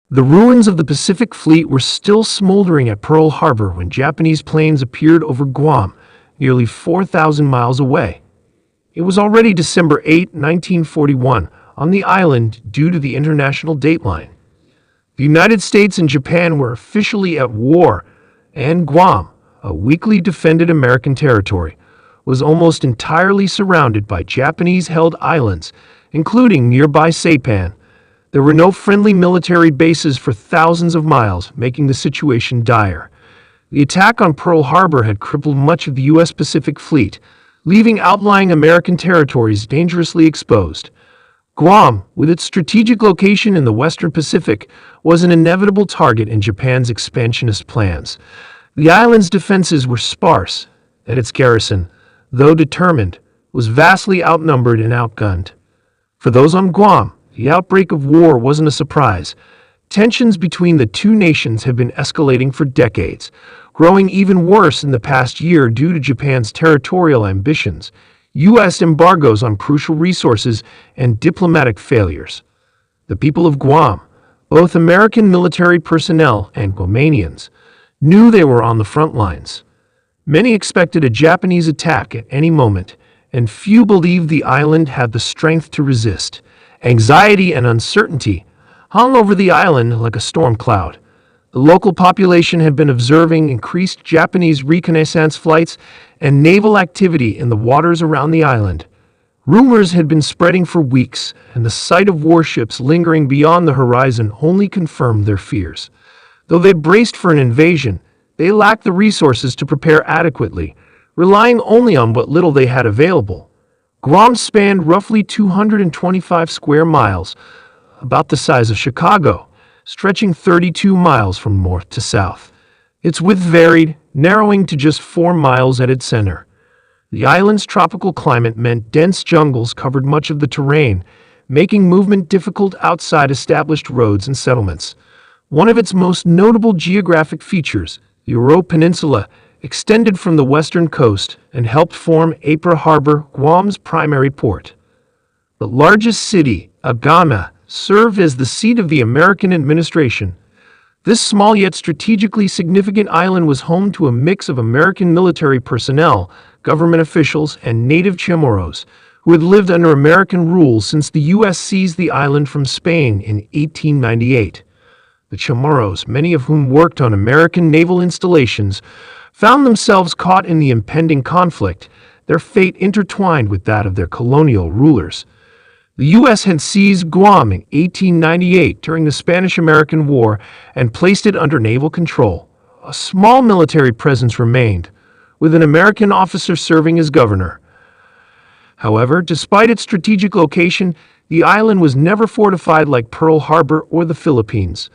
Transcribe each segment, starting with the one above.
The ruins of the Pacific Fleet were still smoldering at Pearl Harbor when Japanese planes appeared over Guam, nearly 4,000 miles away. It was already December 8, 1941, on the island due to the international dateline. The United States and Japan were officially at war, and Guam, a weakly defended American territory, was almost entirely surrounded by Japanese-held islands, including nearby Saipan. There were no friendly military bases for thousands of miles, making the situation dire. The attack on Pearl Harbor had crippled much of the U.S. Pacific Fleet, leaving outlying American territories dangerously exposed. Guam, with its strategic location in the Western Pacific, was an inevitable target in Japan's expansionist plans. The island's defenses were sparse, and its garrison, though determined, was vastly outnumbered and outgunned. For those on Guam, the outbreak of war wasn't a surprise. Tensions between the two nations have been escalating for decades, growing even worse in the past year due to Japan's territorial ambitions, U.S. embargoes on crucial resources, and diplomatic failures. The people of Guam, both American military personnel and Guamanians, knew they were on the front lines. Many expected a Japanese attack at any moment, and few believed the island had the strength to resist. Anxiety and uncertainty hung over the island like a storm cloud. The local population had been observing increased Japanese reconnaissance flights and naval activity in the waters around the island. Rumors had been spreading for weeks, and the sight of warships lingering beyond the horizon only confirmed their fears. Though they braced for an invasion, they lacked the resources to prepare adequately, relying only on what little they had available. Guam spanned roughly 225 square miles, about the size of Chicago, stretching 32 miles from north to south. Its width varied, narrowing to just 4 miles at its center. The island's tropical climate meant dense jungles covered much of the terrain, making movement difficult outside established roads and settlements. One of its most notable geographic features, the Oro Peninsula, extended from the western coast and helped form Apra Harbor, Guam's primary port. The largest city, Agama, served as the seat of the American administration. This small yet strategically significant island was home to a mix of American military personnel, government officials, and native Chamorros, who had lived under American rule since the U.S. seized the island from Spain in 1898. The Chamorros, many of whom worked on American naval installations, found themselves caught in the impending conflict, their fate intertwined with that of their colonial rulers. The U.S. had seized Guam in 1898 during the Spanish-American War and placed it under naval control. A small military presence remained, with an American officer serving as governor. However, despite its strategic location, the island was never fortified like Pearl Harbor or the Philippines.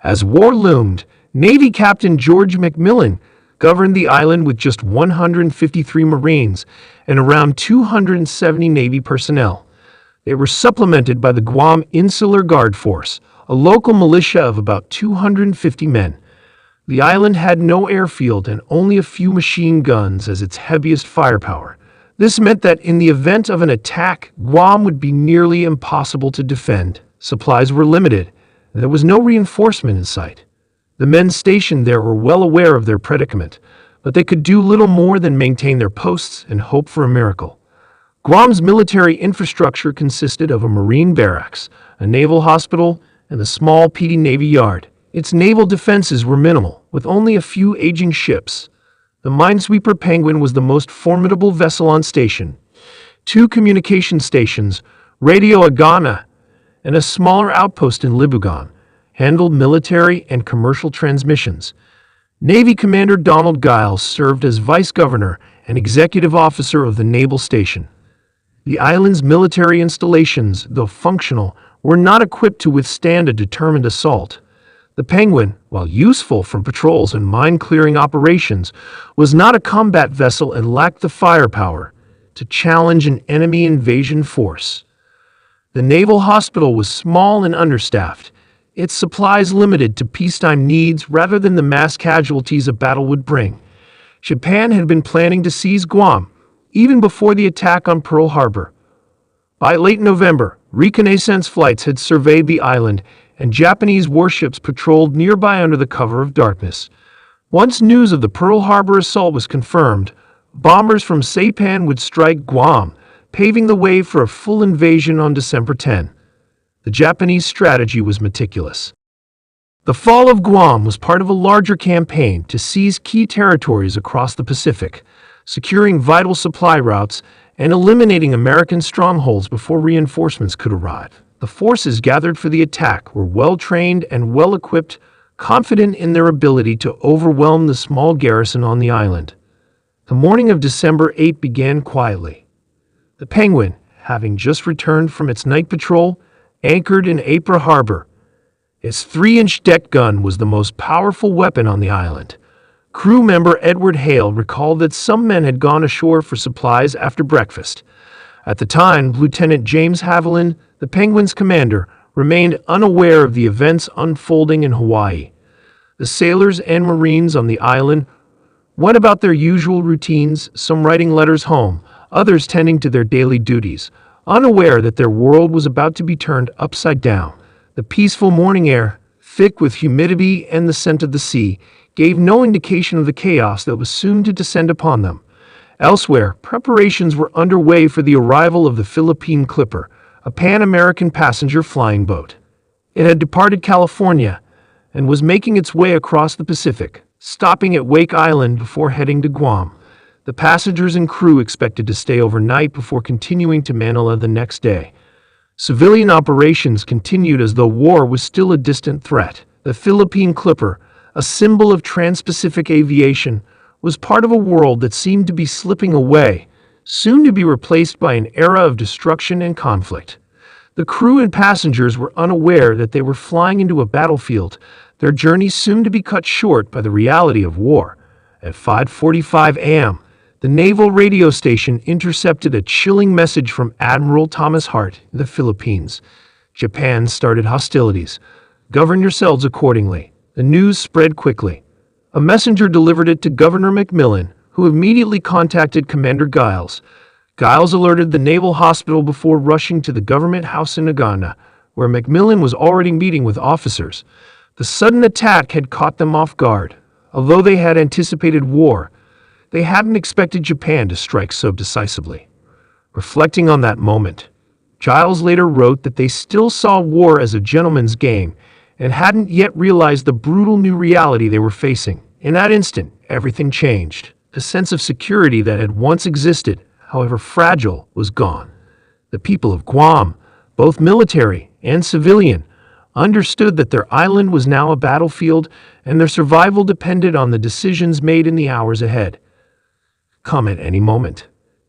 As war loomed, Navy Captain George McMillin governed the island with just 153 Marines and around 270 Navy personnel. They were supplemented by the Guam Insular Guard Force, a local militia of about 250 men. The island had no airfield and only a few machine guns as its heaviest firepower. This meant that in the event of an attack, Guam would be nearly impossible to defend. Supplies were limited, and there was no reinforcement in sight. The men stationed there were well aware of their predicament, but they could do little more than maintain their posts and hope for a miracle. Guam's military infrastructure consisted of a Marine barracks, a naval hospital, and a small Petty Navy yard. Its naval defenses were minimal, with only a few aging ships. The minesweeper Penguin was the most formidable vessel on station. 2 communication stations, Radio Agana, and a smaller outpost in Libugan, handled military and commercial transmissions. Navy Commander Donald Giles served as vice governor and executive officer of the naval station. The island's military installations, though functional, were not equipped to withstand a determined assault. The Penguin, while useful for patrols and mine-clearing operations, was not a combat vessel and lacked the firepower to challenge an enemy invasion force. The naval hospital was small and understaffed, its supplies limited to peacetime needs rather than the mass casualties a battle would bring. Japan had been planning to seize Guam, even before the attack on Pearl Harbor. By late November, reconnaissance flights had surveyed the island, and Japanese warships patrolled nearby under the cover of darkness. Once news of the Pearl Harbor assault was confirmed, bombers from Saipan would strike Guam, paving the way for a full invasion on December 10. The Japanese strategy was meticulous. The fall of Guam was part of a larger campaign to seize key territories across the Pacific, securing vital supply routes and eliminating American strongholds before reinforcements could arrive. The forces gathered for the attack were well-trained and well-equipped, confident in their ability to overwhelm the small garrison on the island. The morning of December 8 began quietly. The Penguin, having just returned from its night patrol, anchored in Ypres Harbor. Its 3-inch deck gun was the most powerful weapon on the island. Crew member Edward Hale recalled that some men had gone ashore for supplies after breakfast. At the time, Lieutenant James Haviland, the Penguin's commander, remained unaware of the events unfolding in Hawaii. The sailors and Marines on the island went about their usual routines, some writing letters home, others tending to their daily duties, unaware that their world was about to be turned upside down. The peaceful morning air, thick with humidity and the scent of the sea, gave no indication of the chaos that was soon to descend upon them. Elsewhere, preparations were underway for the arrival of the Philippine Clipper, a Pan-American passenger flying boat. It had departed California and was making its way across the Pacific, stopping at Wake Island before heading to Guam. The passengers and crew expected to stay overnight before continuing to Manila the next day. Civilian operations continued as though war was still a distant threat. The Philippine Clipper, a symbol of trans-Pacific aviation, was part of a world that seemed to be slipping away, soon to be replaced by an era of destruction and conflict. The crew and passengers were unaware that they were flying into a battlefield, their journey soon to be cut short by the reality of war. At 5:45 a.m., the naval radio station intercepted a chilling message from Admiral Thomas Hart in the Philippines. Japan started hostilities. Govern yourselves accordingly. The news spread quickly. A messenger delivered it to Governor McMillin, who immediately contacted Commander Giles. Giles alerted the naval hospital before rushing to the government house in Nagana, where McMillin was already meeting with officers. The sudden attack had caught them off guard. Although they had anticipated war, they hadn't expected Japan to strike so decisively. Reflecting on that moment, Giles later wrote that they still saw war as a gentleman's game and hadn't yet realized the brutal new reality they were facing. In that instant, everything changed. The sense of security that had once existed, however fragile, was gone. The people of Guam, both military and civilian, understood that their island was now a battlefield and their survival depended on the decisions made in the hours ahead. Come at any moment.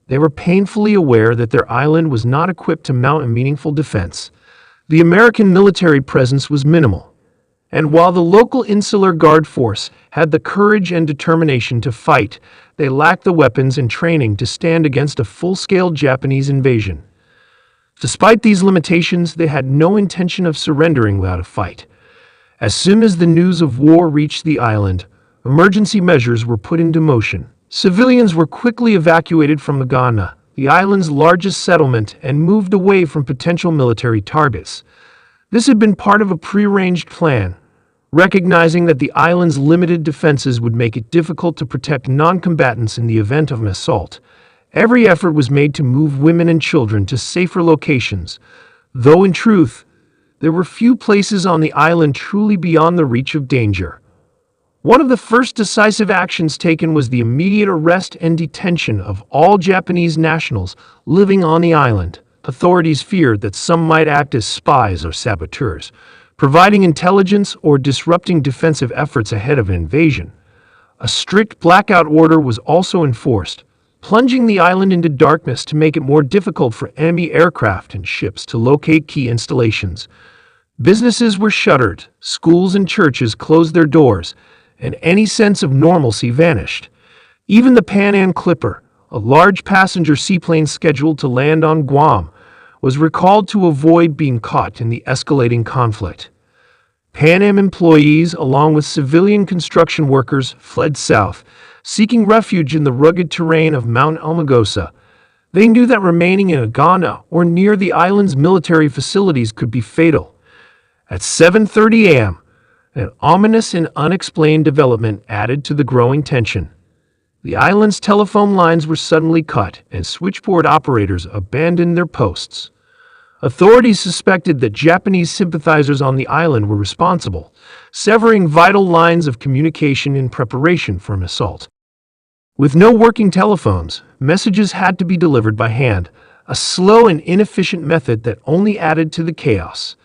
They were painfully aware that their island was not equipped to mount a meaningful defense. The American military presence was minimal, and while the local Insular Guard force had the courage and determination to fight, they lacked the weapons and training to stand against a full-scale Japanese invasion. Despite these limitations, they had no intention of surrendering without a fight. As soon as the news of war reached the island, emergency measures were put into motion. Civilians were quickly evacuated from Nagana, the island's largest settlement, and moved away from potential military targets. This had been part of a prearranged plan, recognizing that the island's limited defenses would make it difficult to protect non-combatants in the event of an assault. Every effort was made to move women and children to safer locations, though in truth, there were few places on the island truly beyond the reach of danger. One of the first decisive actions taken was the immediate arrest and detention of all Japanese nationals living on the island. Authorities feared that some might act as spies or saboteurs, providing intelligence or disrupting defensive efforts ahead of an invasion. A strict blackout order was also enforced, plunging the island into darkness to make it more difficult for enemy aircraft and ships to locate key installations. Businesses were shuttered, schools and churches closed their doors, and any sense of normalcy vanished. Even the Pan Am Clipper, a large passenger seaplane scheduled to land on Guam, was recalled to avoid being caught in the escalating conflict. Pan Am employees, along with civilian construction workers, fled south, seeking refuge in the rugged terrain of Mount Almagosa. They knew that remaining in Nagana or near the island's military facilities could be fatal. At 7:30 a.m., an ominous and unexplained development added to the growing tension. The island's telephone lines were suddenly cut, and switchboard operators abandoned their posts. Authorities suspected that Japanese sympathizers on the island were responsible, severing vital lines of communication in preparation for an assault. With no working telephones, messages had to be delivered by hand, a slow and inefficient method that only added to the chaos.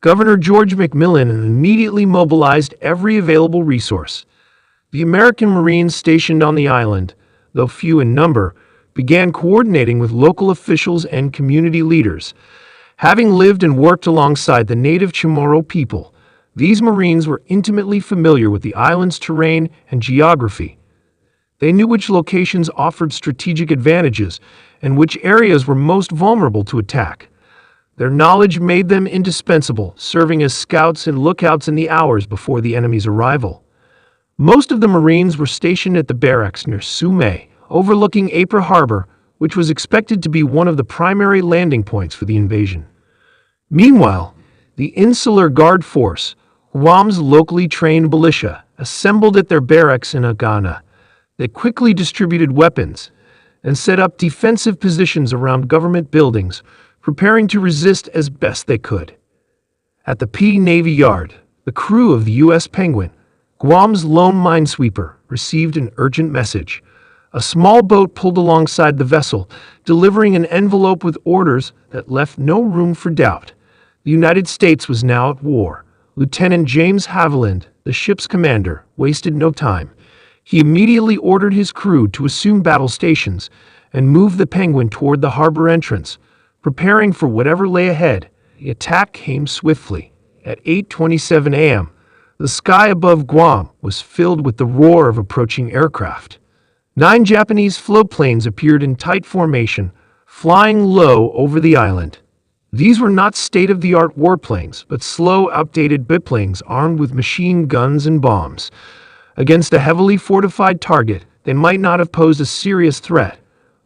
Governor George McMillin immediately mobilized every available resource. The American Marines stationed on the island, though few in number, began coordinating with local officials and community leaders. Having lived and worked alongside the native Chamorro people, these Marines were intimately familiar with the island's terrain and geography. They knew which locations offered strategic advantages and which areas were most vulnerable to attack. Their knowledge made them indispensable, serving as scouts and lookouts in the hours before the enemy's arrival. Most of the Marines were stationed at the barracks near Sume, overlooking Apra Harbor, which was expected to be one of the primary landing points for the invasion. Meanwhile, the Insular Guard Force, Guam's locally trained militia, assembled at their barracks in Agana. They quickly distributed weapons and set up defensive positions around government buildings, preparing to resist as best they could. At the P Navy Yard, the crew of the U.S. Penguin, Guam's lone minesweeper, received an urgent message. A small boat pulled alongside the vessel, delivering an envelope with orders that left no room for doubt. The United States was now at war. Lieutenant James Haviland, the ship's commander, wasted no time. He immediately ordered his crew to assume battle stations and move the Penguin toward the harbor entrance, preparing for whatever lay ahead. The attack came swiftly. At 8:27 a.m., the sky above Guam was filled with the roar of approaching aircraft. 9 Japanese floatplanes appeared in tight formation, flying low over the island. These were not state-of-the-art warplanes, but slow, outdated biplanes armed with machine guns and bombs. Against a heavily fortified target, they might not have posed a serious threat,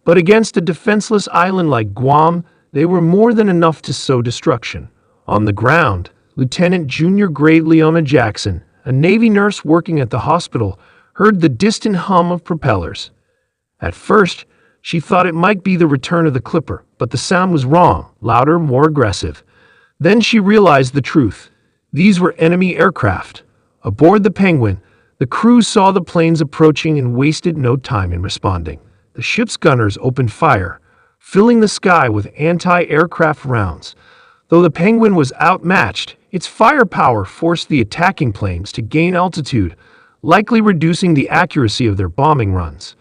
but against a defenseless island like Guam, they were more than enough to sow destruction. On the ground, Lieutenant Junior Grade Leona Jackson, a Navy nurse working at the hospital, heard the distant hum of propellers. At first, she thought it might be the return of the Clipper, but the sound was wrong, louder, more aggressive. Then she realized the truth. These were enemy aircraft. Aboard the Penguin, the crew saw the planes approaching and wasted no time in responding. The ship's gunners opened fire, filling the sky with anti-aircraft rounds. Though the Penguin was outmatched, its firepower forced the attacking planes to gain altitude, likely reducing the accuracy of their bombing runs.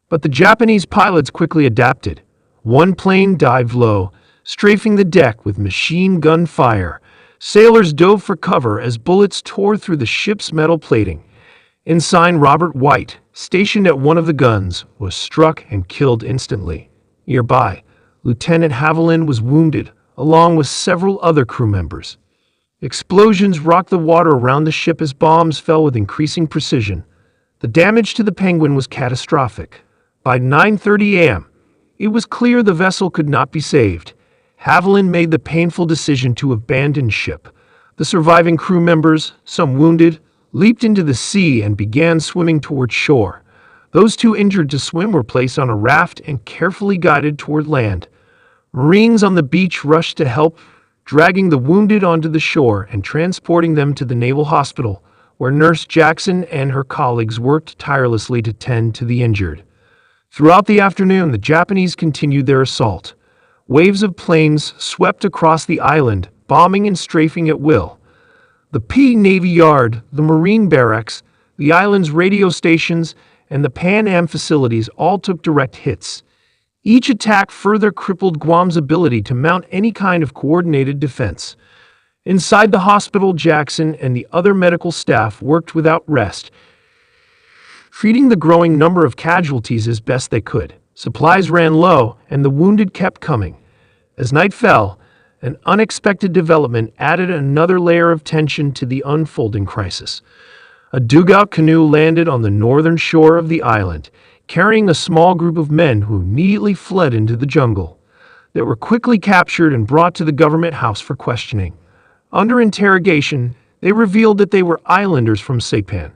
But the Japanese pilots quickly adapted. One plane dived low, strafing the deck with machine gun fire. Sailors dove for cover as bullets tore through the ship's metal plating. Ensign Robert White, stationed at one of the guns, was struck and killed instantly. Nearby, Lieutenant Haviland was wounded, along with several other crew members. Explosions rocked the water around the ship as bombs fell with increasing precision. The damage to the Penguin was catastrophic. By 9:30 a.m., it was clear the vessel could not be saved. Haviland made the painful decision to abandon ship. The surviving crew members, some wounded, leaped into the sea and began swimming toward shore. Those too injured to swim were placed on a raft and carefully guided toward land. Marines on the beach rushed to help, dragging the wounded onto the shore and transporting them to the Naval Hospital, where Nurse Jackson and her colleagues worked tirelessly to tend to the injured. Throughout the afternoon, the Japanese continued their assault. Waves of planes swept across the island, bombing and strafing at will. The P Navy Yard, the Marine Barracks, the island's radio stations, and the Pan Am facilities all took direct hits. Each attack further crippled Guam's ability to mount any kind of coordinated defense. Inside the hospital, Jackson and the other medical staff worked without rest, treating the growing number of casualties as best they could. Supplies ran low, and the wounded kept coming. As night fell, an unexpected development added another layer of tension to the unfolding crisis. A dugout canoe landed on the northern shore of the island, carrying a small group of men who immediately fled into the jungle. They were quickly captured and brought to the government house for questioning. Under interrogation, they revealed that they were islanders from Saipan,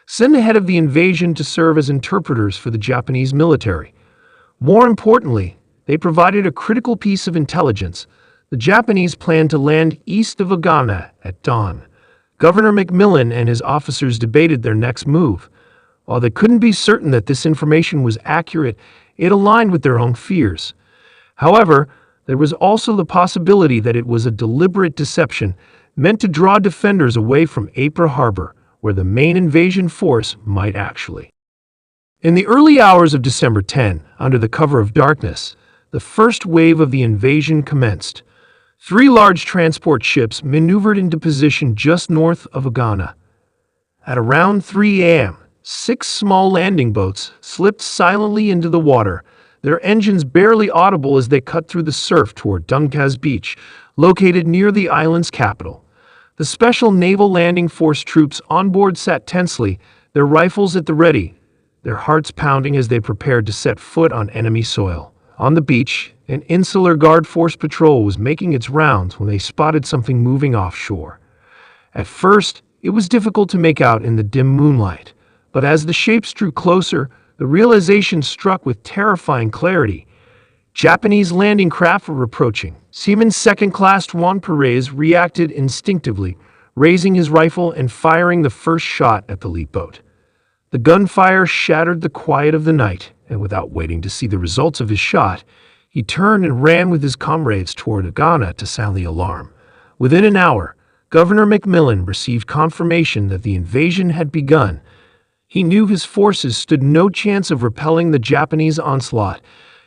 sent ahead of the invasion to serve as interpreters for the Japanese military. More importantly, they provided a critical piece of intelligence. The Japanese planned to land east of Agana at dawn. Governor McMillin and his officers debated their next move. While they couldn't be certain that this information was accurate, it aligned with their own fears. However, there was also the possibility that it was a deliberate deception meant to draw defenders away from Ypres Harbor, where the main invasion force might actually. In the early hours of December 10, under the cover of darkness, the first wave of the invasion commenced. 3 large transport ships maneuvered into position just north of Agana. At around 3 a.m., 6 small landing boats slipped silently into the water, their engines barely audible as they cut through the surf toward Dunkaz Beach, located near the island's capital. The Special Naval Landing Force troops on board sat tensely, their rifles at the ready, their hearts pounding as they prepared to set foot on enemy soil. On the beach, an Insular Guard Force patrol was making its rounds when they spotted something moving offshore. At first, it was difficult to make out in the dim moonlight, but as the shapes drew closer, the realization struck with terrifying clarity. Japanese landing craft were approaching. Seaman Second Class Juan Perez reacted instinctively, raising his rifle and firing the first shot at the lead boat. The gunfire shattered the quiet of the night, and without waiting to see the results of his shot, he turned and ran with his comrades toward Agana to sound the alarm. Within an hour, Governor McMillin received confirmation that the invasion had begun. He knew his forces stood no chance of repelling the Japanese onslaught.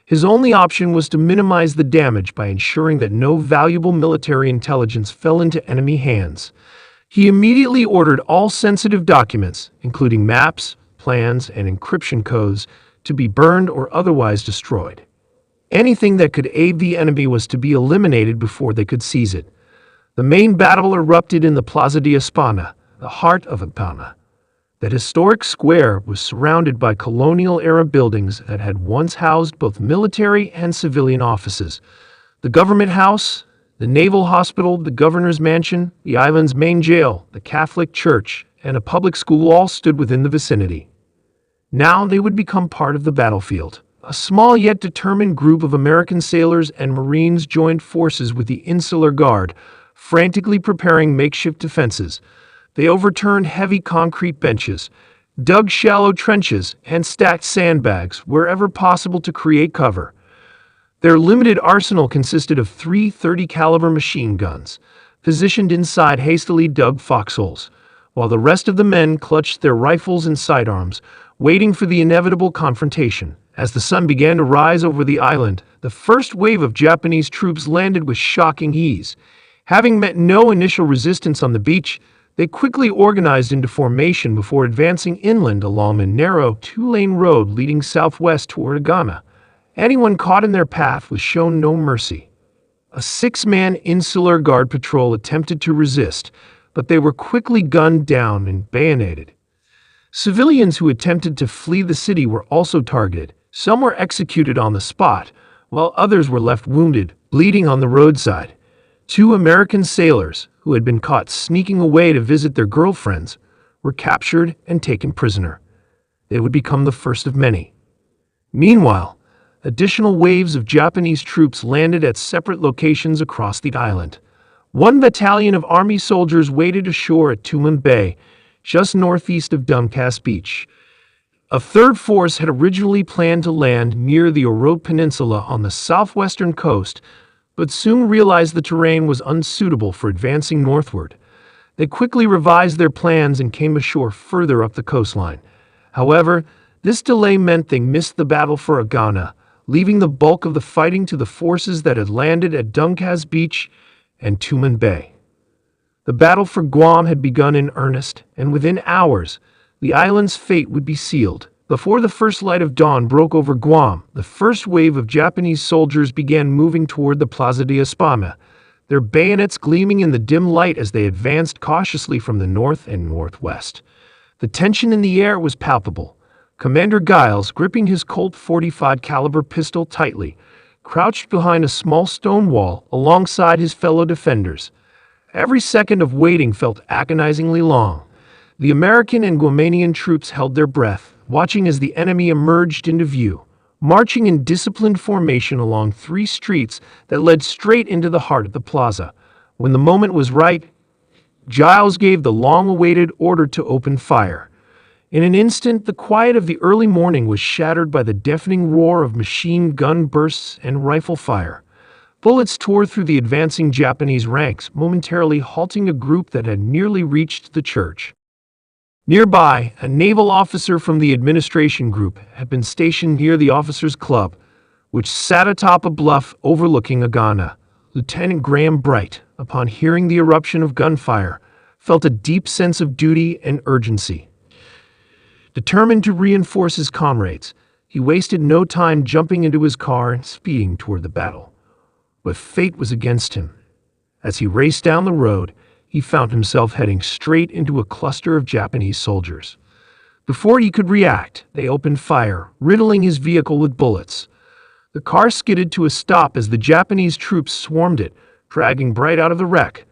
His only option was to minimize the damage by ensuring that no valuable military intelligence fell into enemy hands. He immediately ordered all sensitive documents, including maps, plans, and encryption codes, to be burned or otherwise destroyed. Anything that could aid the enemy was to be eliminated before they could seize it. The main battle erupted in the Plaza de España, the heart of Agana. That historic square was surrounded by colonial-era buildings that had once housed both military and civilian offices. The government house, the naval hospital, the governor's mansion, the island's main jail, the Catholic church, and a public school all stood within the vicinity. Now they would become part of the battlefield. A small yet determined group of American sailors and Marines joined forces with the Insular Guard, frantically preparing makeshift defenses. They overturned heavy concrete benches, dug shallow trenches, and stacked sandbags wherever possible to create cover. Their limited arsenal consisted of 3 .30-caliber machine guns, positioned inside hastily dug foxholes, while the rest of the men clutched their rifles and sidearms, waiting for the inevitable confrontation. As the sun began to rise over the island, the first wave of Japanese troops landed with shocking ease. Having met no initial resistance on the beach, they quickly organized into formation before advancing inland along a narrow 2-lane road leading southwest toward Agana. Anyone caught in their path was shown no mercy. A 6-man Insular Guard patrol attempted to resist, but they were quickly gunned down and bayoneted. Civilians who attempted to flee the city were also targeted. Some were executed on the spot, while others were left wounded, bleeding on the roadside. 2 American sailors, who had been caught sneaking away to visit their girlfriends, were captured and taken prisoner. They would become the first of many. Meanwhile, additional waves of Japanese troops landed at separate locations across the island. 1 battalion of Army soldiers waited ashore at Tumen Bay, just northeast of Dunkaz Beach. A 3rd force had originally planned to land near the Orote Peninsula on the southwestern coast, but soon realized the terrain was unsuitable for advancing northward. They quickly revised their plans and came ashore further up the coastline. However, this delay meant they missed the battle for Agana, leaving the bulk of the fighting to the forces that had landed at Dunkaz Beach and Tumen Bay. The battle for Guam had begun in earnest, and within hours, the island's fate would be sealed. Before the first light of dawn broke over Guam, the first wave of Japanese soldiers began moving toward the Plaza de España, their bayonets gleaming in the dim light as they advanced cautiously from the north and northwest. The tension in the air was palpable. Commander Giles, gripping his Colt .45 caliber pistol tightly, crouched behind a small stone wall alongside his fellow defenders. Every second of waiting felt agonizingly long. The American and Guamanian troops held their breath, watching as the enemy emerged into view, marching in disciplined formation along 3 streets that led straight into the heart of the plaza. When the moment was right, Giles gave the long-awaited order to open fire. In an instant, the quiet of the early morning was shattered by the deafening roar of machine gun bursts and rifle fire. Bullets tore through the advancing Japanese ranks, momentarily halting a group that had nearly reached the church. Nearby, a naval officer from the administration group had been stationed near the officers' club, which sat atop a bluff overlooking Agana. Lieutenant Graham Bright, upon hearing the eruption of gunfire, felt a deep sense of duty and urgency. Determined to reinforce his comrades, he wasted no time jumping into his car and speeding toward the battle. But fate was against him. As he raced down the road, he found himself heading straight into a cluster of Japanese soldiers. Before he could react, they opened fire, riddling his vehicle with bullets. The car skidded to a stop as the Japanese troops swarmed it, dragging Bright out of the wreck.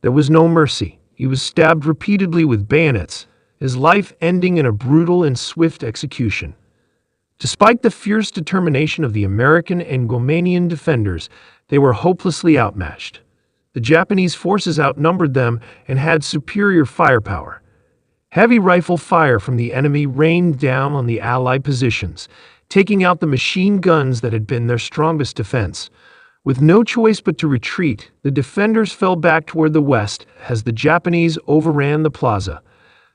There was no mercy. He was stabbed repeatedly with bayonets, his life ending in a brutal and swift execution. Despite the fierce determination of the American and Guamanian defenders, they were hopelessly outmatched. The Japanese forces outnumbered them and had superior firepower. Heavy rifle fire from the enemy rained down on the Allied positions, taking out the machine guns that had been their strongest defense. With no choice but to retreat, the defenders fell back toward the west as the Japanese overran the plaza.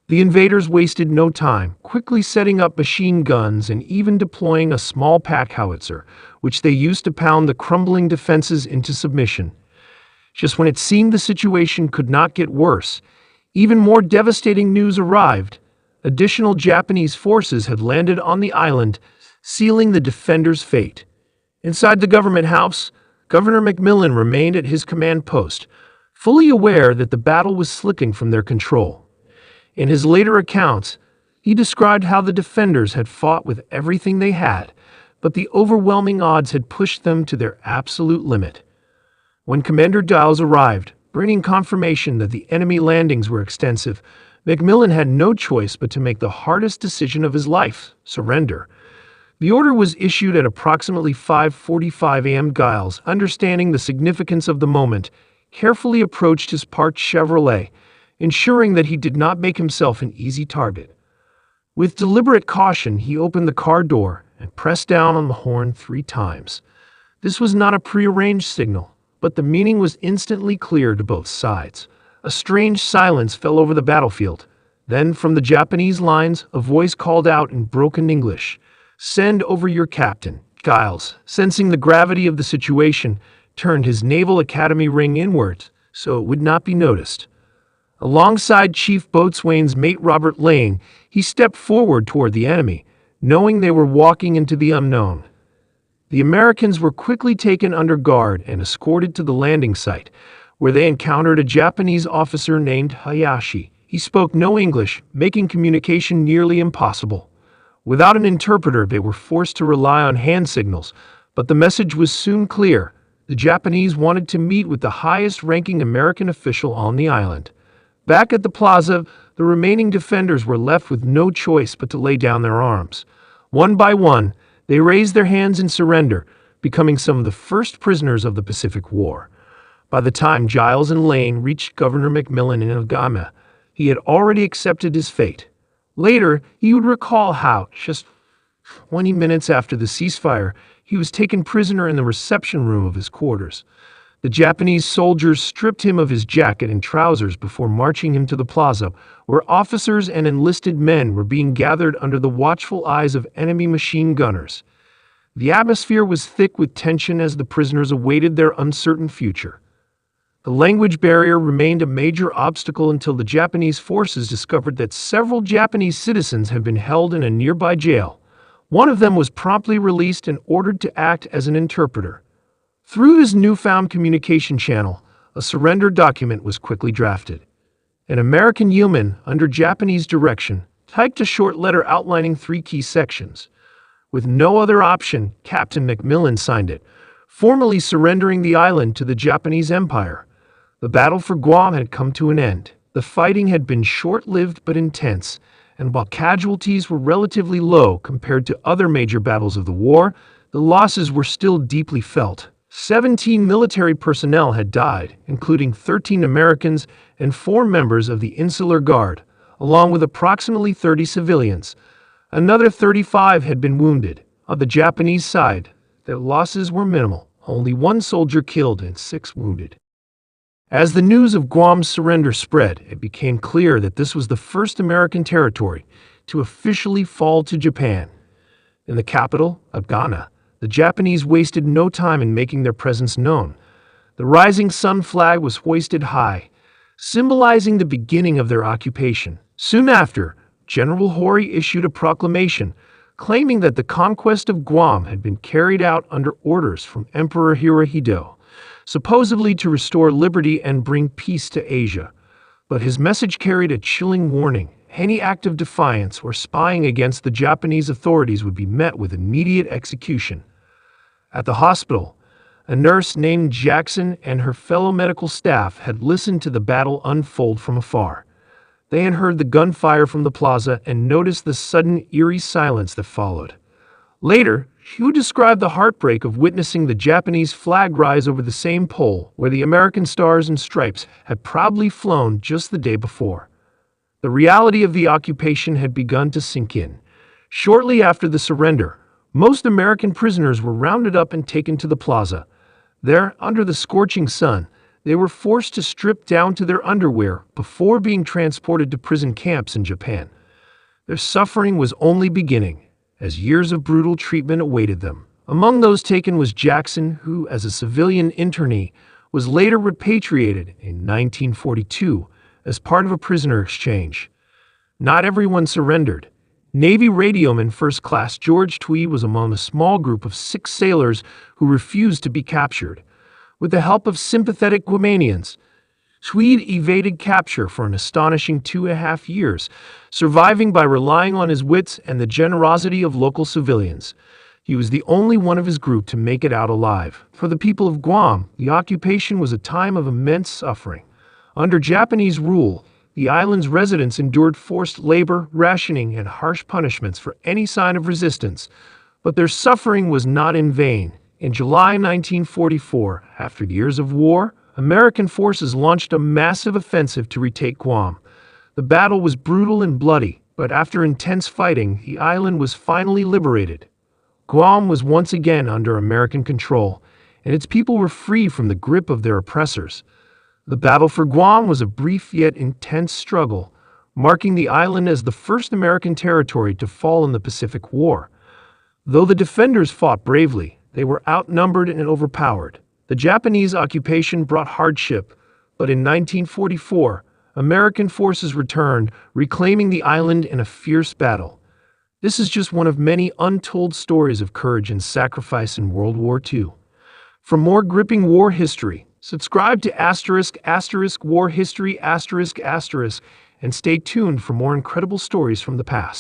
The invaders wasted no time, quickly setting up machine guns and even deploying a small pack howitzer, which they used to pound the crumbling defenses into submission. Just when it seemed the situation could not get worse, even more devastating news arrived. Additional Japanese forces had landed on the island, sealing the defenders' fate. Inside the government house, Governor McMillin remained at his command post, fully aware that the battle was slipping from their control. In his later accounts, he described how the defenders had fought with everything they had, but the overwhelming odds had pushed them to their absolute limit. When Commander Giles arrived, bringing confirmation that the enemy landings were extensive, McMillin had no choice but to make the hardest decision of his life: surrender. The order was issued at approximately 5:45 a.m. Giles, understanding the significance of the moment, carefully approached his parked Chevrolet, ensuring that he did not make himself an easy target. With deliberate caution, he opened the car door and pressed down on the horn 3 times. This was not a prearranged signal, but the meaning was instantly clear to both sides. A strange silence fell over the battlefield. Then, from the Japanese lines, a voice called out in broken English, "Send over your captain." Giles, sensing the gravity of the situation, turned his Naval Academy ring inwards so it would not be noticed. Alongside Chief Boatswain's mate Robert Lane, he stepped forward toward the enemy, knowing they were walking into the unknown. The Americans were quickly taken under guard and escorted to the landing site, where they encountered a Japanese officer named Hayashi. He spoke no English, making communication nearly impossible. Without an interpreter, they were forced to rely on hand signals, but the message was soon clear. The Japanese wanted to meet with the highest-ranking American official on the island. Back at the plaza, the remaining defenders were left with no choice but to lay down their arms. One by one, they raised their hands in surrender, becoming some of the first prisoners of the Pacific War. By the time Giles and Lane reached Governor McMillin in Agana, he had already accepted his fate. Later, he would recall how, just 20 minutes after the ceasefire, he was taken prisoner in the reception room of his quarters. The Japanese soldiers stripped him of his jacket and trousers before marching him to the plaza, where officers and enlisted men were being gathered under the watchful eyes of enemy machine gunners. The atmosphere was thick with tension as the prisoners awaited their uncertain future. The language barrier remained a major obstacle until the Japanese forces discovered that several Japanese citizens had been held in a nearby jail. One of them was promptly released and ordered to act as an interpreter. Through this newfound communication channel, a surrender document was quickly drafted. An American yeoman, under Japanese direction, typed a short letter outlining 3 key sections. With no other option, Captain McMillin signed it, formally surrendering the island to the Japanese Empire. The battle for Guam had come to an end. The fighting had been short-lived but intense, and while casualties were relatively low compared to other major battles of the war, the losses were still deeply felt. 17 military personnel had died, including 13 Americans and 4 members of the Insular Guard, along with approximately 30 civilians. Another 35 had been wounded. On the Japanese side, their losses were minimal, only 1 soldier killed and 6 wounded. As the news of Guam's surrender spread, it became clear that this was the first American territory to officially fall to Japan. In the capital, Ghana, the Japanese wasted no time in making their presence known. The rising sun flag was hoisted high, symbolizing the beginning of their occupation. Soon after, General Hori issued a proclamation claiming that the conquest of Guam had been carried out under orders from Emperor Hirohito, supposedly to restore liberty and bring peace to Asia. But his message carried a chilling warning. Any act of defiance or spying against the Japanese authorities would be met with immediate execution. At the hospital, a nurse named Jackson and her fellow medical staff had listened to the battle unfold from afar. They had heard the gunfire from the plaza and noticed the sudden, eerie silence that followed. Later, she would describe the heartbreak of witnessing the Japanese flag rise over the same pole where the American stars and stripes had proudly flown just the day before. The reality of the occupation had begun to sink in. Shortly after the surrender, most American prisoners were rounded up and taken to the plaza. There, under the scorching sun, they were forced to strip down to their underwear before being transported to prison camps in Japan. Their suffering was only beginning, as years of brutal treatment awaited them. Among those taken was Jackson, who, as a civilian internee, was later repatriated in 1942 as part of a prisoner exchange. Not everyone surrendered. Navy radioman First Class George Tweed was among a small group of 6 sailors who refused to be captured. With the help of sympathetic Guamanians, Tweed evaded capture for an astonishing 2.5 years, surviving by relying on his wits and the generosity of local civilians. He was the only one of his group to make it out alive. For the people of Guam, the occupation was a time of immense suffering. Under Japanese rule, the island's residents endured forced labor, rationing, and harsh punishments for any sign of resistance. But their suffering was not in vain. In July 1944, after years of war, American forces launched a massive offensive to retake Guam. The battle was brutal and bloody, but after intense fighting, the island was finally liberated. Guam was once again under American control, and its people were free from the grip of their oppressors. The battle for Guam was a brief yet intense struggle, marking the island as the first American territory to fall in the Pacific War. Though the defenders fought bravely, they were outnumbered and overpowered. The Japanese occupation brought hardship, but in 1944, American forces returned, reclaiming the island in a fierce battle. This is just one of many untold stories of courage and sacrifice in World War II. For more gripping war history, subscribe to ***War History****, and stay tuned for more incredible stories from the past.